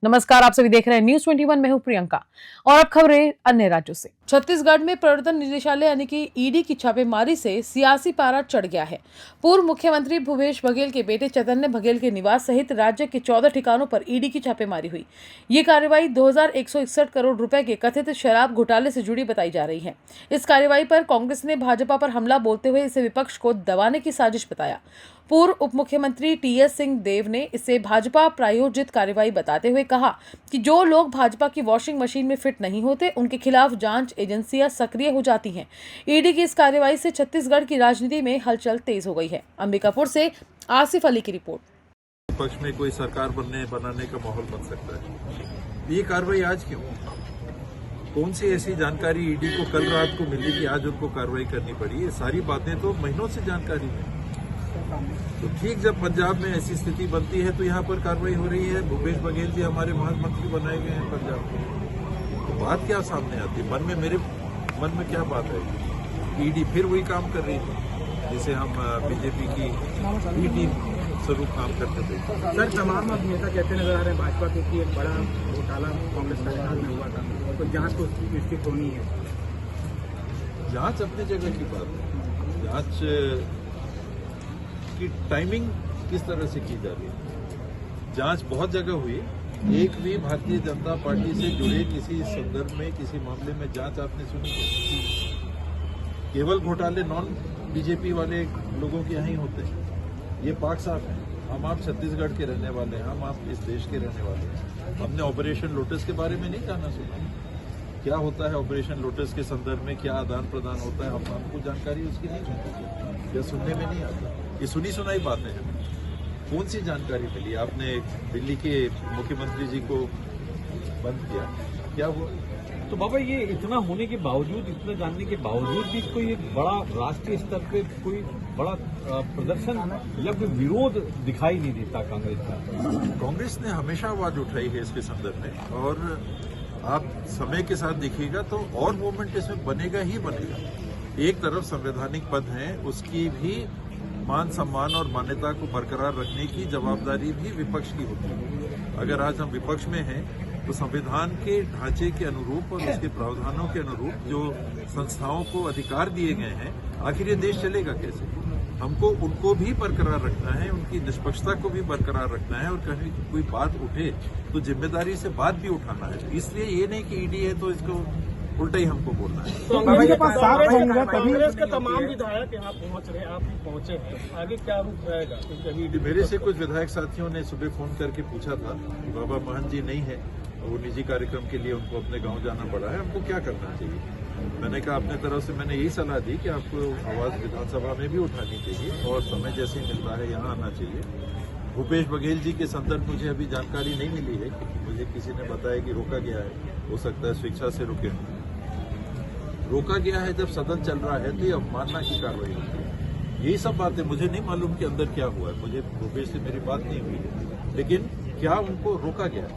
नमस्कार, आप सभी देख रहे हैं न्यूज 21। मैं हूं प्रियंका और अब खबरें अन्य राज्यों से। छत्तीसगढ़ में प्रवर्तन निदेशालय यानी कि ईडी की छापेमारी से सियासी पारा चढ़ गया है। पूर्व मुख्यमंत्री भूपेश बघेल के बेटे चैतन्य बघेल के निवास सहित राज्य के 14 ठिकानों पर ईडी की छापेमारी हुई। ये कार्रवाई 2161 करोड़ रुपए के कथित शराब घोटाले से जुड़ी बताई जा रही है। इस कार्रवाई पर कांग्रेस ने भाजपा पर हमला बोलते हुए इसे विपक्ष को दबाने की साजिश बताया। पूर्व उप मुख्यमंत्री टीएस सिंहदेव ने इसे भाजपा प्रायोजित कार्रवाई बताते हुए कहा कि जो लोग भाजपा की वॉशिंग मशीन में फिट नहीं होते, उनके खिलाफ जांच एजेंसियां सक्रिय हो जाती हैं। ईडी की इस कार्रवाई से छत्तीसगढ़ की राजनीति में हलचल तेज हो गई है। अंबिकापुर से आसिफ अली की रिपोर्ट। पक्ष में कोई सरकार बनाने का माहौल बन सकता है। ये कार्रवाई आज क्यों? कौन सी ऐसी जानकारी ईडी को कल रात को मिली कि आज उनको कार्रवाई करनी पड़ी? ये सारी बातें तो महीनों से जानकारी है। तो ठीक जब पंजाब में ऐसी स्थिति बनती है तो यहाँ पर कार्रवाई हो रही है। भूपेश बघेल जी हमारे महामंत्री बनाए गए हैं पंजाब में। तो बात क्या सामने आती है? मेरे मन में क्या बात है? ईडी फिर वही काम कर रही है जिसे हम बीजेपी की बी टीम स्वरूप काम करते थे। सर, तमाम अभिनेता कहते नजर आ रहे हैं भाजपा के कि एक बड़ा घोटाला कांग्रेस कार्यकाल में हुआ था, तो जांच को निश्चित होनी है। जांच अपनी जगह की बात है। जांच की टाइमिंग किस तरह से की जा रही है? जांच बहुत जगह हुई। एक भी भारतीय जनता पार्टी से जुड़े किसी संदर्भ में, किसी मामले में जांच आपने सुनी? केवल घोटाले नॉन बीजेपी वाले लोगों के यहाँ ही होते हैं। ये पाक साफ है। हम आप छत्तीसगढ़ के रहने वाले हैं, हम आप इस देश के रहने वाले हैं। हमने ऑपरेशन लोटस के बारे में नहीं जाना सुना? क्या होता है ऑपरेशन लोटस के संदर्भ में, क्या आदान प्रदान होता है, हमको जानकारी उसकी नहीं मिलती या सुनने में नहीं आता। ये सुनी सुनाई बातें हैं। कौन सी जानकारी मिली? आपने दिल्ली के मुख्यमंत्री जी को बंद किया, क्या हुआ? तो बाबा, ये इतना होने के बावजूद, इतना जानने के बावजूद भी कोई एक बड़ा राष्ट्रीय स्तर पे कोई बड़ा प्रदर्शन या कोई विरोध दिखाई नहीं देता कांग्रेस का। कांग्रेस ने हमेशा आवाज उठाई है इसके संदर्भ में, और आप समय के साथ देखिएगा तो और मूवमेंट इसमें बनेगा ही बनेगा। एक तरफ संवैधानिक पद है, उसकी भी मान सम्मान और मान्यता को बरकरार रखने की जवाबदारी भी विपक्ष की होती है। अगर आज हम विपक्ष में हैं तो संविधान के ढांचे के अनुरूप और उसके प्रावधानों के अनुरूप जो संस्थाओं को अधिकार दिए गए हैं, आखिर ये देश चलेगा कैसे? हमको उनको भी बरकरार रखना है, उनकी निष्पक्षता को भी बरकरार रखना है, और कहीं कोई बात उठे तो जिम्मेदारी से बात भी उठाना है। इसलिए ये नहीं कि ईडी है तो इसको उल्टा ही हमको बोलना है। तो कांग्रेस के तमाम विधायक यहाँ पहुँच रहे हैं, आप भी पहुँचे हैं, आगे क्या रूप रहेगा? क्योंकि मेरे से कुछ विधायक साथियों ने सुबह फोन करके पूछा था कि बाबा महंत जी नहीं है, वो निजी कार्यक्रम के लिए उनको अपने गांव जाना पड़ा है, हमको क्या करना चाहिए? मैंने कहा अपने तरफ से मैंने यही सलाह दी कि आपको आवाज विधानसभा में भी उठानी चाहिए और समय जैसे ही मिलता है यहाँ आना चाहिए। भूपेश बघेल जी के संदर्भ मुझे अभी जानकारी नहीं मिली है, क्योंकि मुझे किसी ने बताया कि रोका गया है। हो सकता है स्वेच्छा से रुके। रोका गया है जब सदन चल रहा है तो ये अवमानना की कार्रवाई होती है। यही सब बातें, मुझे नहीं मालूम कि अंदर क्या हुआ है। मुझे भूपेश से मेरी बात नहीं हुई है, लेकिन क्या उनको रोका गया?